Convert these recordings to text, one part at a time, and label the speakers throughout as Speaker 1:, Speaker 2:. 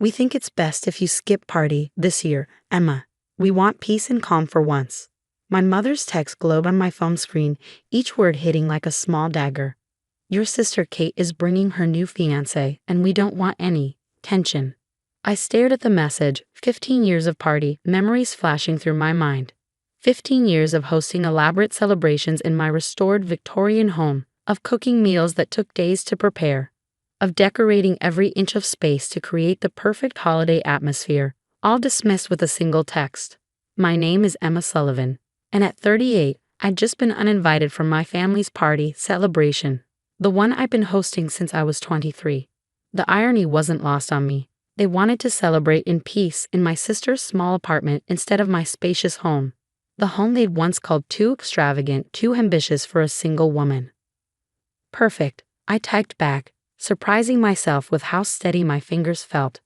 Speaker 1: We think it's best if you skip party this year, Emma. We want peace and calm for once. My mother's text glowed on my phone screen, each word hitting like a small dagger. Your sister Kate is bringing her new fiancé, and we don't want any tension. I stared at the message, 15 years of party, memories flashing through my mind. 15 years of hosting elaborate celebrations in my restored Victorian home, of cooking meals that took days to prepare, of decorating every inch of space to create the perfect holiday atmosphere, all dismissed with a single text. My name is Emma Sullivan, and at 38, I'd just been uninvited from my family's party celebration, the one I'd been hosting since I was 23. The irony wasn't lost on me. They wanted to celebrate in peace in my sister's small apartment instead of my spacious home, the home they'd once called too extravagant, too ambitious for a single woman. Perfect, I typed back, surprising myself with how steady my fingers felt.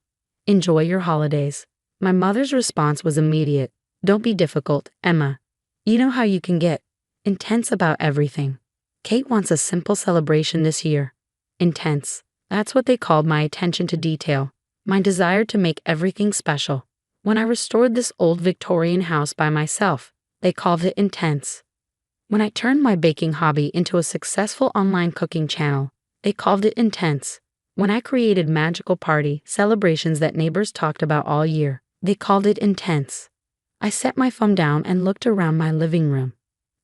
Speaker 1: Enjoy your holidays. My mother's response was immediate. Don't be difficult, Emma. You know how you can get intense about everything. Kate wants a simple celebration this year. Intense. That's what they called my attention to detail, my desire to make everything special. When I restored this old Victorian house by myself, they called it intense. When I turned my baking hobby into a successful online cooking channel, they called it intense. When I created magical party celebrations that neighbors talked about all year, they called it intense. I set my phone down and looked around my living room.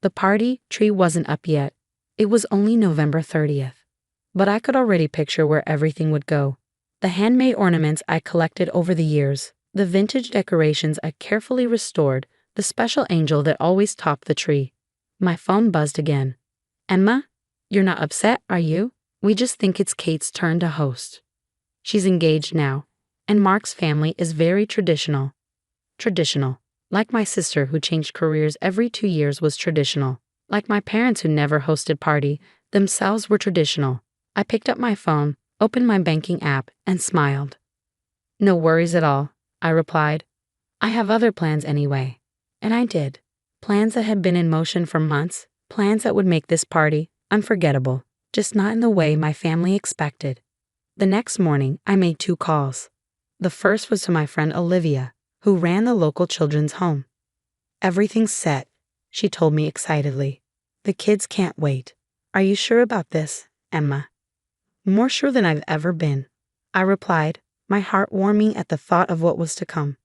Speaker 1: The party tree wasn't up yet. It was only November 30th. But I could already picture where everything would go. The handmade ornaments I collected over the years, the vintage decorations I carefully restored, the special angel that always topped the tree. My phone buzzed again. Emma, you're not upset, are you? We just think it's Kate's turn to host. She's engaged now, and Mark's family is very traditional. Traditional. Like my sister who changed careers every 2 years was traditional. Like my parents who never hosted party, themselves were traditional. I picked up my phone, opened my banking app, and smiled. No worries at all, I replied. I have other plans anyway. And I did. Plans that had been in motion for months, plans that would make this party unforgettable, just not in the way my family expected. The next morning, I made 2 calls. The first was to my friend Olivia, who ran the local children's home. Everything's set, she told me excitedly. The kids can't wait. Are you sure about this, Emma? More sure than I've ever been, I replied, my heart warming at the thought of what was to come.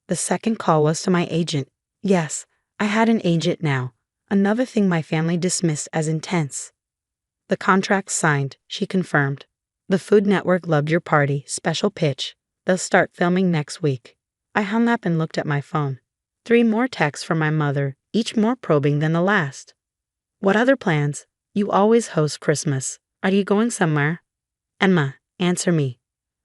Speaker 1: The second call was to my agent. Yes, I had an agent now, another thing my family dismissed as intense. The contract's signed, she confirmed. The Food Network loved your party, special pitch. They'll start filming next week. I hung up and looked at my phone. 3 more texts from my mother, each more probing than the last. What other plans? You always host Christmas. Are you going somewhere? Emma, answer me.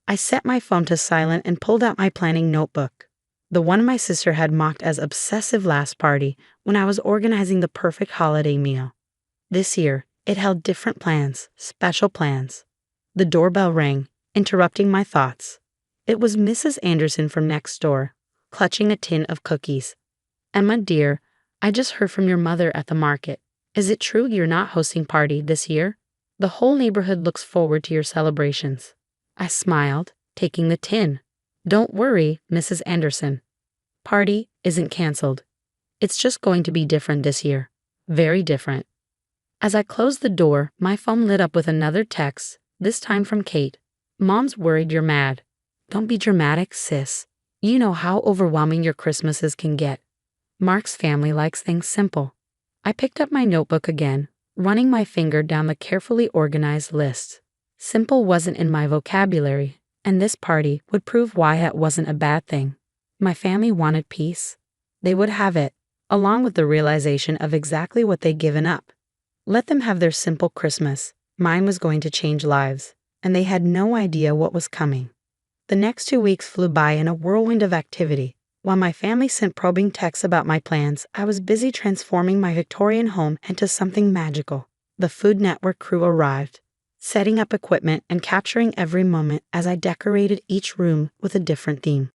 Speaker 1: I set my phone to silent and pulled out my planning notebook. The one my sister had mocked as obsessive last party when I was organizing the perfect holiday meal. This year, it held different plans, special plans. The doorbell rang, interrupting my thoughts. It was Mrs. Anderson from next door, clutching a tin of cookies. Emma, dear, I just heard from your mother at the market. Is it true you're not hosting party this year? The whole neighborhood looks forward to your celebrations. I smiled, taking the tin. Don't worry, Mrs. Anderson. Party isn't canceled. It's just going to be different this year. Very different. As I closed the door, my phone lit up with another text, this time from Kate. Mom's worried you're mad. Don't be dramatic, sis. You know how overwhelming your Christmases can get. Mark's family likes things simple. I picked up my notebook again, running my finger down the carefully organized list. Simple wasn't in my vocabulary, and this party would prove why that wasn't a bad thing. My family wanted peace. They would have it, along with the realization of exactly what they'd given up. Let them have their simple Christmas. Mine was going to change lives, and they had no idea what was coming. The next 2 weeks flew by in a whirlwind of activity. While my family sent probing texts about my plans, I was busy transforming my Victorian home into something magical. The Food Network crew arrived, setting up equipment and capturing every moment as I decorated each room with a different theme.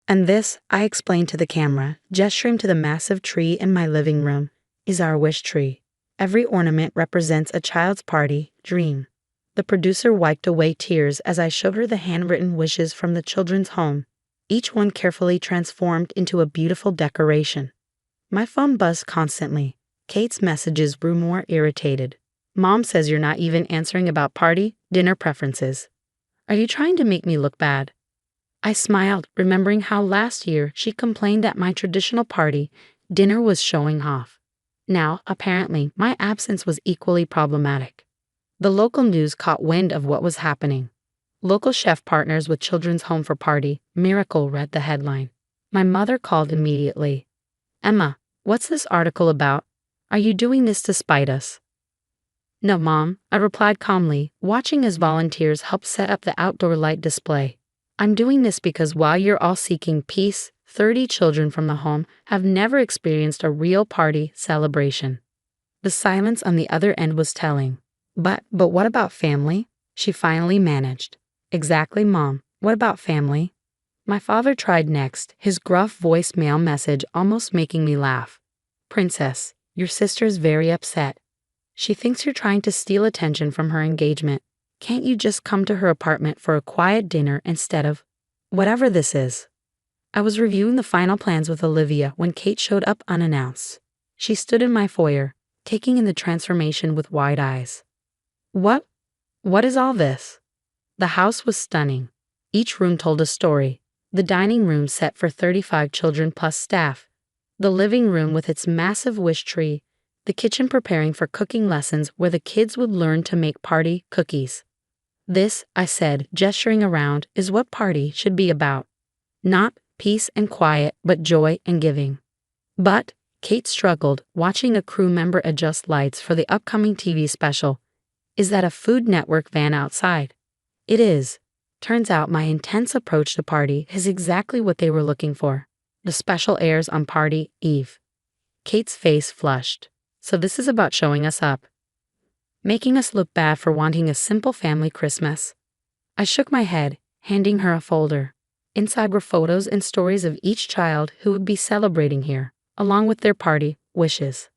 Speaker 1: And this, I explained to the camera, gesturing to the massive tree in my living room, is our wish tree. Every ornament represents a child's party, dream. The producer wiped away tears as I showed her the handwritten wishes from the children's home, each one carefully transformed into a beautiful decoration. My phone buzzed constantly. Kate's messages grew more irritated. Mom says you're not even answering about party, dinner preferences. Are you trying to make me look bad? I smiled, remembering how last year she complained that my traditional party, dinner, was showing off. Now, apparently, my absence was equally problematic. The local news caught wind of what was happening. Local chef partners with children's home for party, miracle, read the headline. My mother called immediately. Emma, what's this article about? Are you doing this to spite us? No, Mom, I replied calmly, watching as volunteers helped set up the outdoor light display. I'm doing this because while you're all seeking peace, 30 children from the home have never experienced a real party celebration. The silence on the other end was telling. But what about family? She finally managed. Exactly, Mom. What about family? My father tried next, his gruff voicemail message almost making me laugh. Princess, your sister's very upset. She thinks you're trying to steal attention from her engagement. Can't you just come to her apartment for a quiet dinner instead of whatever this is? I was reviewing the final plans with Olivia when Kate showed up unannounced. She stood in my foyer, taking in the transformation with wide eyes. What is all this? The house was stunning. Each room told a story. The dining room set for 35 children plus staff. The living room with its massive wish tree. The kitchen preparing for cooking lessons where the kids would learn to make party cookies. This, I said, gesturing around, is what party should be about. Not peace and quiet, but joy and giving. But Kate struggled, watching a crew member adjust lights for the upcoming TV special. Is that a Food Network van outside? It is. Turns out my intense approach to party is exactly what they were looking for. The special airs on party eve. Kate's face flushed. So this is about showing us up. Making us look bad for wanting a simple family Christmas. I shook my head, handing her a folder. Inside were photos and stories of each child who would be celebrating here, along with their party wishes.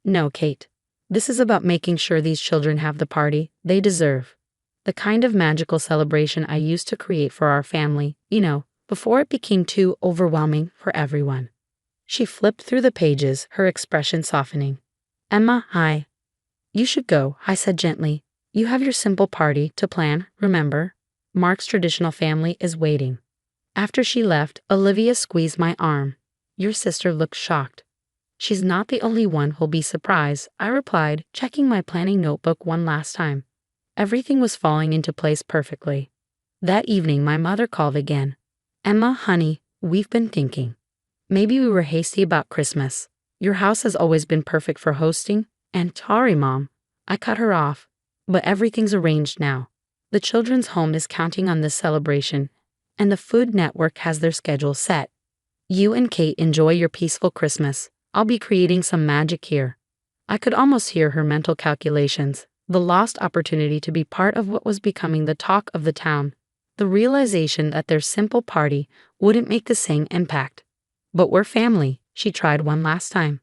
Speaker 1: No, Kate. This is about making sure these children have the party they deserve. The kind of magical celebration I used to create for our family, before it became too overwhelming for everyone. She flipped through the pages, her expression softening. Emma, hi. You should go, I said gently. You have your simple party to plan, remember? Mark's traditional family is waiting. After she left, Olivia squeezed my arm. Your sister looked shocked. She's not the only one who'll be surprised, I replied, checking my planning notebook one last time. Everything was falling into place perfectly. That evening, my mother called again. Emma, honey, we've been thinking. Maybe we were hasty about Christmas. Your house has always been perfect for hosting, and sorry, Mom. I cut her off. But everything's arranged now. The children's home is counting on this celebration, and the Food Network has their schedule set. You and Kate enjoy your peaceful Christmas. I'll be creating some magic here. I could almost hear her mental calculations, the lost opportunity to be part of what was becoming the talk of the town, the realization that their simple party wouldn't make the same impact. But we're family, she tried one last time.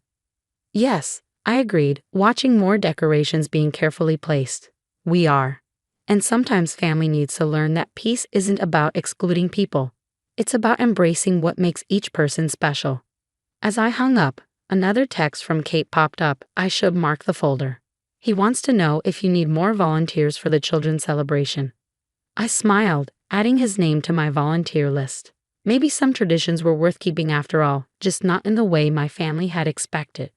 Speaker 1: Yes, I agreed, watching more decorations being carefully placed. We are. And sometimes family needs to learn that peace isn't about excluding people. It's about embracing what makes each person special. As I hung up, another text from Kate popped up. I showed Mark the folder. He wants to know if you need more volunteers for the children's celebration. I smiled, adding his name to my volunteer list. Maybe some traditions were worth keeping after all, just not in the way my family had expected.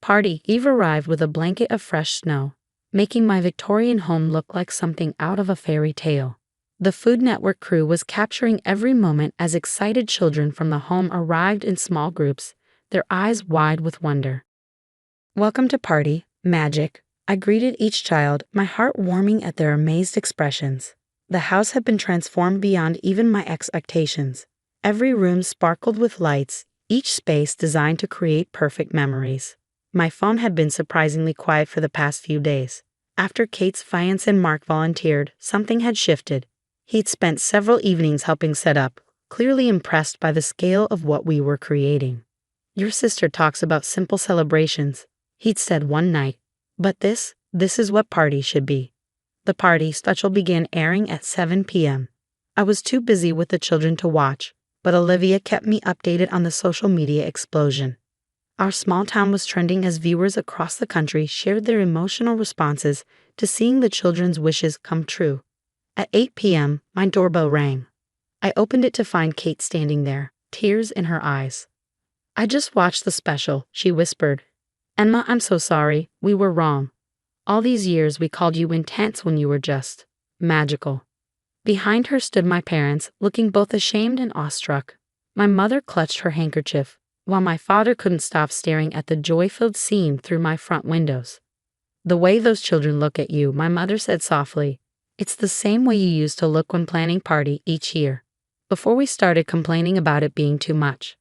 Speaker 1: Party Eve arrived with a blanket of fresh snow, making my Victorian home look like something out of a fairy tale. The Food Network crew was capturing every moment as excited children from the home arrived in small groups, their eyes wide with wonder. Welcome to Party, Magic. I greeted each child, my heart warming at their amazed expressions. The house had been transformed beyond even my expectations. Every room sparkled with lights, each space designed to create perfect memories. My phone had been surprisingly quiet for the past few days. After Kate's fiancé and Mark volunteered, something had shifted. He'd spent several evenings helping set up, clearly impressed by the scale of what we were creating. Your sister talks about simple celebrations, he'd said one night. But this is what party should be. The party special began airing at 7 p.m. I was too busy with the children to watch, but Olivia kept me updated on the social media explosion. Our small town was trending as viewers across the country shared their emotional responses to seeing the children's wishes come true. At 8 p.m., my doorbell rang. I opened it to find Kate standing there, tears in her eyes. "I just watched the special," she whispered. "Emma, I'm so sorry, we were wrong. All these years we called you intense when you were just magical." Behind her stood my parents, looking both ashamed and awestruck. My mother clutched her handkerchief, while my father couldn't stop staring at the joy-filled scene through my front windows. "The way those children look at you," my mother said softly. "It's the same way you used to look when planning party each year, before we started complaining about it being too much."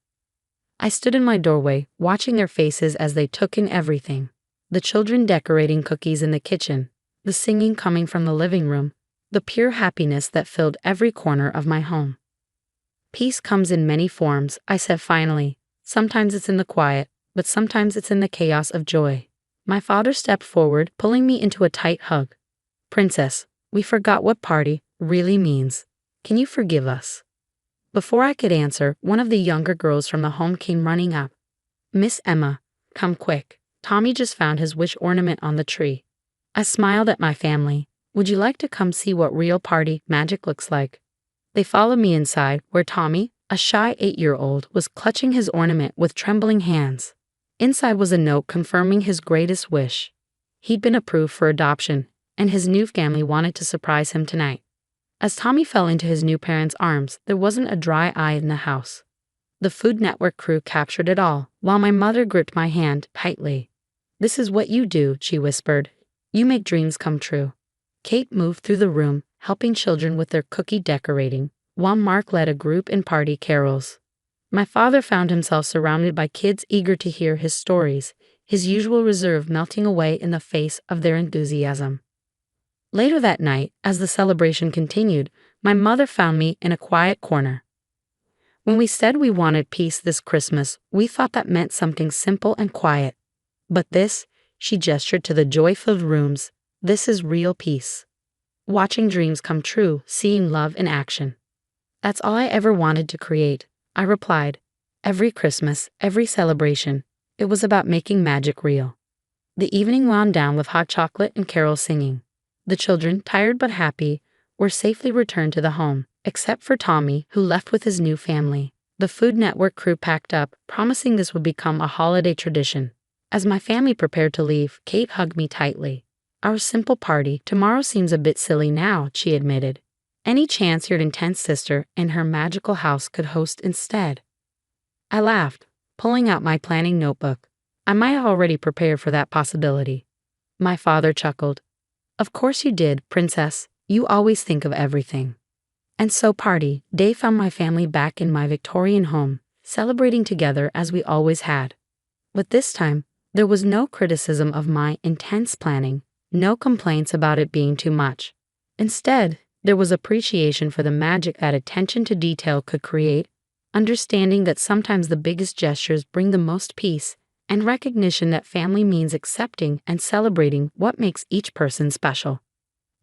Speaker 1: I stood in my doorway, watching their faces as they took in everything. The children decorating cookies in the kitchen, the singing coming from the living room, the pure happiness that filled every corner of my home. "Peace comes in many forms," I said finally. "Sometimes it's in the quiet, but sometimes it's in the chaos of joy." My father stepped forward, pulling me into a tight hug. "Princess, we forgot what party really means. Can you forgive us?" Before I could answer, one of the younger girls from the home came running up. "Miss Emma, come quick. Tommy just found his wish ornament on the tree." I smiled at my family. "Would you like to come see what real party magic looks like?" They followed me inside, where Tommy, a shy 8-year-old, was clutching his ornament with trembling hands. Inside was a note confirming his greatest wish. He'd been approved for adoption, and his new family wanted to surprise him tonight. As Tommy fell into his new parents' arms, there wasn't a dry eye in the house. The Food Network crew captured it all, while my mother gripped my hand tightly. "This is what you do," she whispered. "You make dreams come true." Kate moved through the room, helping children with their cookie decorating, while Mark led a group in party carols. My father found himself surrounded by kids eager to hear his stories, his usual reserve melting away in the face of their enthusiasm. Later that night, as the celebration continued, my mother found me in a quiet corner. "When we said we wanted peace this Christmas, we thought that meant something simple and quiet. But this," she gestured to the joy-filled rooms, "this is real peace. Watching dreams come true, seeing love in action. That's all I ever wanted to create," I replied. Every Christmas, every celebration, it was about making magic real. The evening wound down with hot chocolate and carol singing. The children, tired but happy, were safely returned to the home, except for Tommy, who left with his new family. The Food Network crew packed up, promising this would become a holiday tradition. As my family prepared to leave, Kate hugged me tightly. "Our simple party tomorrow seems a bit silly now," she admitted. "Any chance your intense sister and her magical house could host instead?" I laughed, pulling out my planning notebook. I might have already prepared for that possibility. My father chuckled. "Of course you did, Princess. You always think of everything." And so party day found my family back in my Victorian home, celebrating together as we always had. But this time, there was no criticism of my intense planning, no complaints about it being too much. Instead, there was appreciation for the magic that attention to detail could create, understanding that sometimes the biggest gestures bring the most peace, and recognition that family means accepting and celebrating what makes each person special.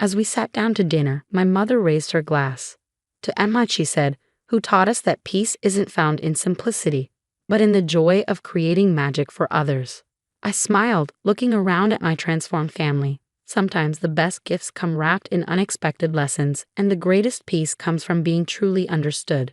Speaker 1: As we sat down to dinner, my mother raised her glass. "To Emma," she said, "who taught us that peace isn't found in simplicity, but in the joy of creating magic for others." I smiled, looking around at my transformed family. Sometimes the best gifts come wrapped in unexpected lessons, and the greatest peace comes from being truly understood.